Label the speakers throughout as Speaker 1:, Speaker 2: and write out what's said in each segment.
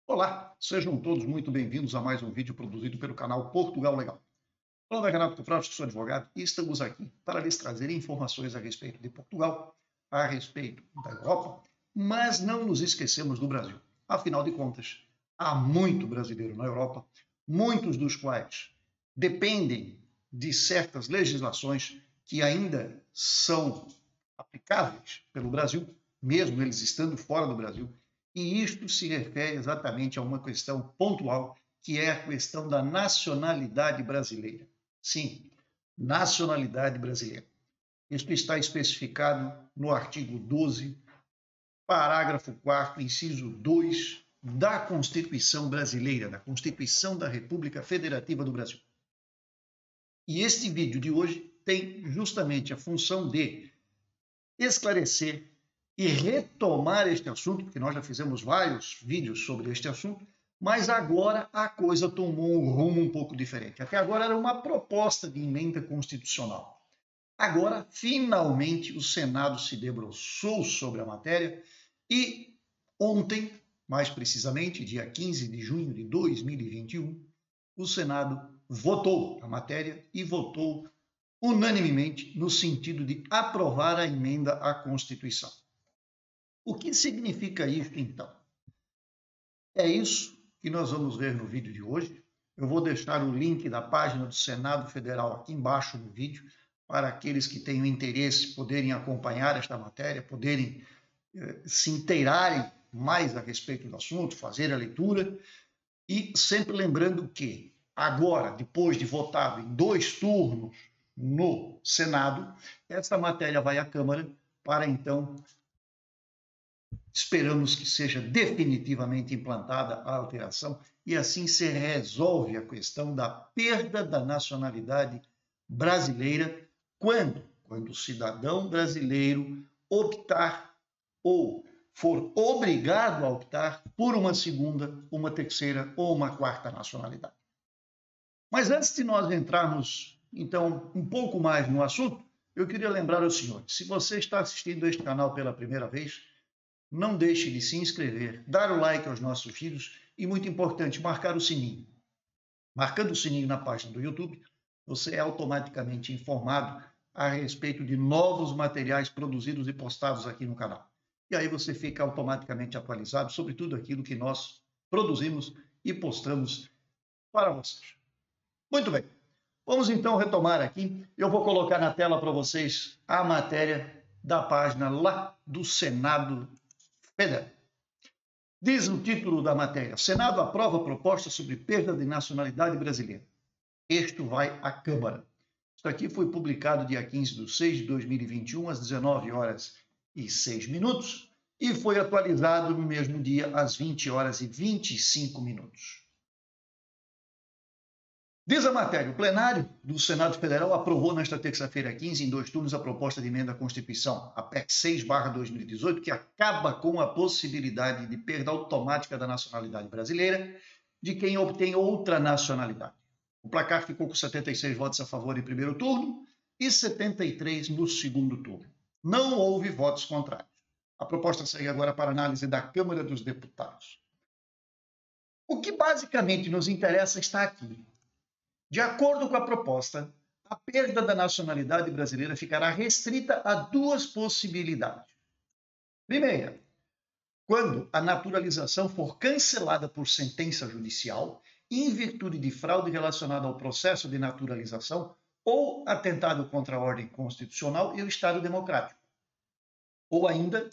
Speaker 1: Olá, sejam todos muito bem-vindos a mais um vídeo produzido pelo canal Portugal Legal. Meu nome é Renato Cufrausti, sou advogado e estamos aqui para lhes trazer informações a respeito de Portugal, a respeito da Europa, mas não nos esquecemos do Brasil. Afinal de contas, há muito brasileiro na Europa, muitos dos quais dependem de certas legislações que ainda são aplicáveis pelo Brasil, mesmo eles estando fora do Brasil, e isto se refere exatamente a uma questão pontual, que é a questão da nacionalidade brasileira. Sim, nacionalidade brasileira. Isto está especificado no artigo 12, parágrafo 4º, inciso 2 da Constituição Brasileira, da Constituição da República Federativa do Brasil. E este vídeo de hoje tem justamente a função de esclarecer e retomar este assunto, porque nós já fizemos vários vídeos sobre este assunto, mas agora a coisa tomou um rumo um pouco diferente. Até agora era uma proposta de emenda constitucional. Agora, finalmente, o Senado se debruçou sobre a matéria e ontem, mais precisamente, dia 15 de junho de 2021, o Senado votou a matéria e votou unanimemente no sentido de aprovar a emenda à Constituição. O que significa isso, então? É isso que nós vamos ver no vídeo de hoje. Eu vou deixar o link da página do Senado Federal aqui embaixo no vídeo, para aqueles que tenham interesse poderem acompanhar esta matéria, poderem se inteirarem mais a respeito do assunto, fazer a leitura, e sempre lembrando que agora, depois de votado em 2 turnos no Senado, esta matéria vai à Câmara para então esperamos que seja definitivamente implantada a alteração e assim se resolve a questão da perda da nacionalidade brasileira quando o cidadão brasileiro optar ou for obrigado a optar por uma segunda, uma terceira ou uma quarta nacionalidade. Mas antes de nós entrarmos, então, um pouco mais no assunto, eu queria lembrar ao senhor, se você está assistindo este canal pela primeira vez, não deixe de se inscrever, dar o like aos nossos vídeos e, muito importante, marcar o sininho. Marcando o sininho na página do YouTube, você é automaticamente informado a respeito de novos materiais produzidos e postados aqui no canal. E aí você fica automaticamente atualizado sobre tudo aquilo que nós produzimos e postamos para vocês. Muito bem, vamos então retomar aqui. Eu vou colocar na tela para vocês a matéria da página lá do Senado Federal. Diz o título da matéria: Senado aprova proposta sobre perda de nacionalidade brasileira. Este vai à Câmara. Isso aqui foi publicado dia 15/6/2021, às 19h06, e foi atualizado no mesmo dia, às 20h25. Diz a matéria: o plenário do Senado Federal aprovou nesta terça-feira 15, em 2 turnos, a proposta de emenda à Constituição, a PEC 6/2018, que acaba com a possibilidade de perda automática da nacionalidade brasileira de quem obtém outra nacionalidade. O placar ficou com 76 votos a favor em primeiro turno e 73 no segundo turno. Não houve votos contrários. A proposta segue agora para análise da Câmara dos Deputados. O que basicamente nos interessa está aqui. De acordo com a proposta, a perda da nacionalidade brasileira ficará restrita a 2 possibilidades. Primeira, quando a naturalização for cancelada por sentença judicial, em virtude de fraude relacionada ao processo de naturalização ou atentado contra a ordem constitucional e o Estado democrático. Ou ainda,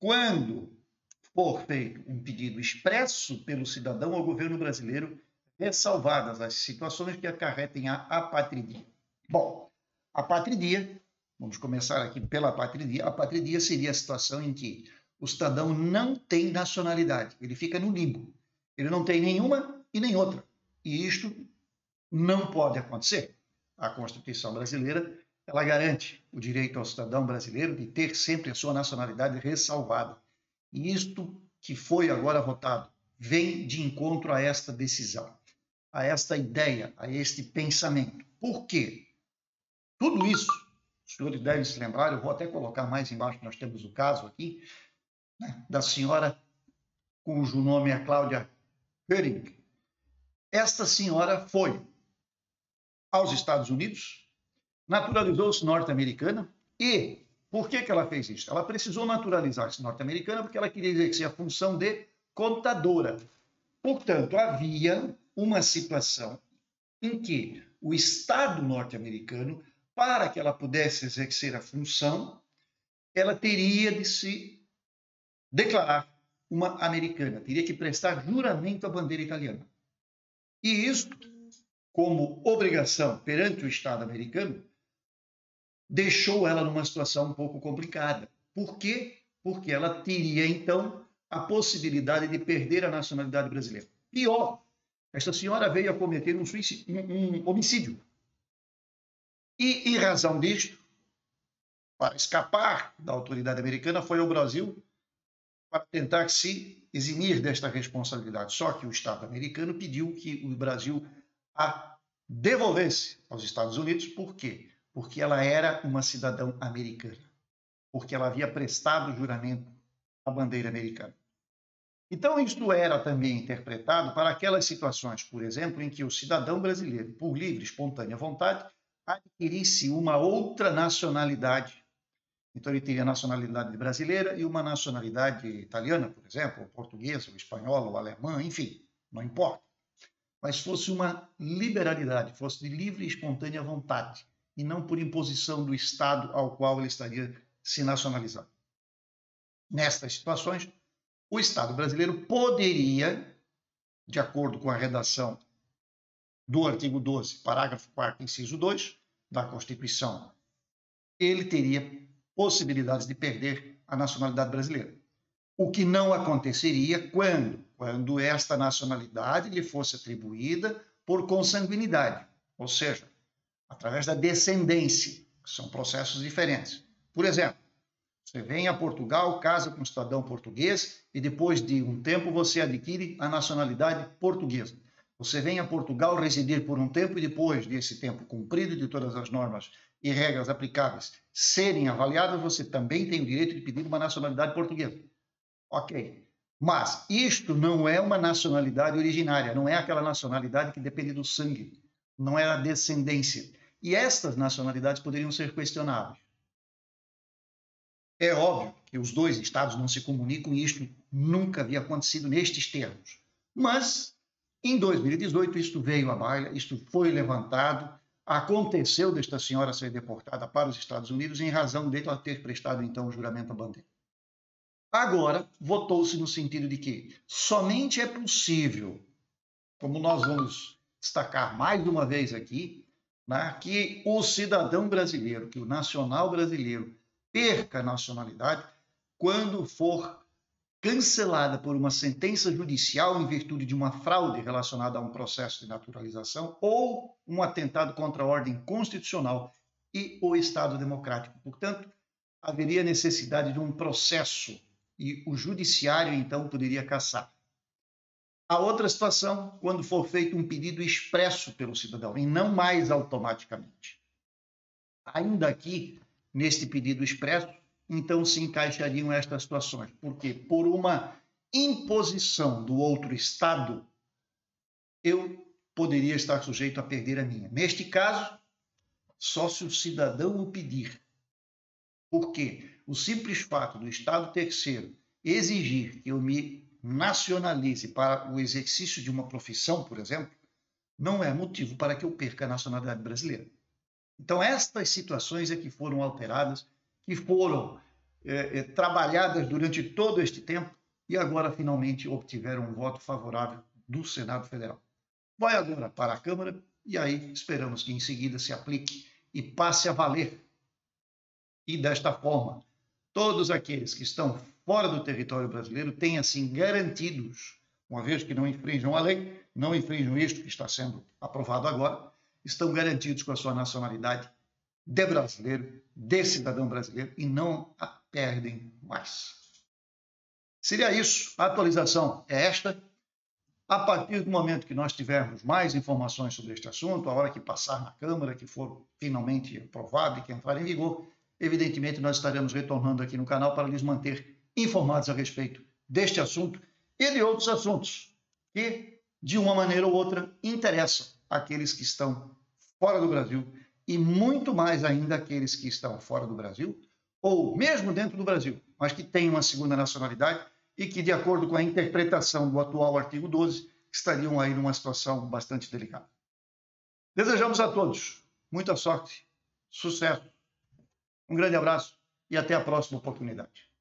Speaker 1: quando for feito um pedido expresso pelo cidadão ao governo brasileiro, ressalvadas as situações que acarretem a apatridia. Bom, a apatridia, vamos começar aqui pela apatridia. A apatridia seria a situação em que o cidadão não tem nacionalidade, ele fica no limbo. Ele não tem nenhuma e nem outra. E isto não pode acontecer. A Constituição brasileira, ela garante o direito ao cidadão brasileiro de ter sempre a sua nacionalidade ressalvada. E isto que foi agora votado vem de encontro a esta decisão, a esta ideia, a este pensamento. Por quê? Tudo isso, os senhores devem se lembrar, eu vou até colocar mais embaixo, nós temos o caso aqui, né, da senhora cujo nome é Cláudia Höring, esta senhora foi aos Estados Unidos, naturalizou-se norte-americana e por que ela fez isso? Ela precisou naturalizar-se norte-americana porque ela queria exercer a função de contadora. Portanto, havia uma situação em que o Estado norte-americano, para que ela pudesse exercer a função, ela teria de se declarar uma americana, teria que prestar juramento à bandeira italiana. E isso, como obrigação perante o Estado americano, deixou ela numa situação um pouco complicada. Por quê? Porque ela teria, então, a possibilidade de perder a nacionalidade brasileira. Pior, esta senhora veio a cometer um homicídio. E, em razão disto, para escapar da autoridade americana, foi ao Brasil para tentar se eximir desta responsabilidade. Só que o Estado americano pediu que o Brasil a devolvesse aos Estados Unidos. Por quê? Porque ela era uma cidadã americana, porque ela havia prestado juramento à bandeira americana. Então, isto era também interpretado para aquelas situações, por exemplo, em que o cidadão brasileiro, por livre, espontânea vontade, adquirisse uma outra nacionalidade. Então, ele teria a nacionalidade brasileira e uma nacionalidade italiana, por exemplo, ou portuguesa, ou espanhola, ou alemã, enfim, não importa. Mas fosse uma liberalidade, fosse de livre e espontânea vontade, e não por imposição do Estado ao qual ele estaria se nacionalizando. Nestas situações, o Estado brasileiro poderia, de acordo com a redação do artigo 12, parágrafo 4º, inciso 2 da Constituição, ele teria possibilidades de perder a nacionalidade brasileira. O que não aconteceria quando esta nacionalidade lhe fosse atribuída por consanguinidade, ou seja, através da descendência, que são processos diferentes. Por exemplo, você vem a Portugal, casa com um cidadão português e depois de um tempo você adquire a nacionalidade portuguesa. Você vem a Portugal residir por um tempo e depois desse tempo cumprido de todas as normas e regras aplicáveis serem avaliadas, você também tem o direito de pedir uma nacionalidade portuguesa. Ok. Mas isto não é uma nacionalidade originária, não é aquela nacionalidade que depende do sangue, não é a descendência. E estas nacionalidades poderiam ser questionáveis. É óbvio que os dois estados não se comunicam e isto nunca havia acontecido nestes termos. Mas, em 2018, isto veio à baila, isto foi levantado, aconteceu desta senhora ser deportada para os Estados Unidos em razão de ela ter prestado, então, o juramento à bandeira. Agora, votou-se no sentido de que somente é possível, como nós vamos destacar mais uma vez aqui, né, que o cidadão brasileiro, que o nacional brasileiro, perca a nacionalidade quando for cancelada por uma sentença judicial em virtude de uma fraude relacionada a um processo de naturalização ou um atentado contra a ordem constitucional e o Estado democrático. Portanto, haveria necessidade de um processo e o judiciário, então, poderia cassar. A outra situação, quando for feito um pedido expresso pelo cidadão e não mais automaticamente. Ainda aqui, neste pedido expresso, então se encaixariam estas situações. Por quê? Por uma imposição do outro Estado, eu poderia estar sujeito a perder a minha. Neste caso, só se o cidadão o pedir. Por quê? O simples fato do Estado terceiro exigir que eu me nacionalize para o exercício de uma profissão, por exemplo, não é motivo para que eu perca a nacionalidade brasileira. Então, estas situações é que foram alteradas, que foram trabalhadas durante todo este tempo e agora finalmente obtiveram um voto favorável do Senado Federal. Vai agora para a Câmara e aí esperamos que em seguida se aplique e passe a valer. E desta forma, todos aqueles que estão fora do território brasileiro têm assim garantidos, uma vez que não infringam a lei, não infringam isto que está sendo aprovado agora, estão garantidos com a sua nacionalidade de brasileiro, de cidadão brasileiro, e não a perdem mais. Seria isso, a atualização é esta. A partir do momento que nós tivermos mais informações sobre este assunto, a hora que passar na Câmara, que for finalmente aprovado e que entrar em vigor, evidentemente nós estaremos retornando aqui no canal para lhes manter informados a respeito deste assunto e de outros assuntos que, de uma maneira ou outra, interessam aqueles que estão fora do Brasil e muito mais ainda aqueles que estão fora do Brasil ou mesmo dentro do Brasil, mas que têm uma segunda nacionalidade e que, de acordo com a interpretação do atual artigo 12, estariam aí numa situação bastante delicada. Desejamos a todos muita sorte, sucesso, um grande abraço e até a próxima oportunidade.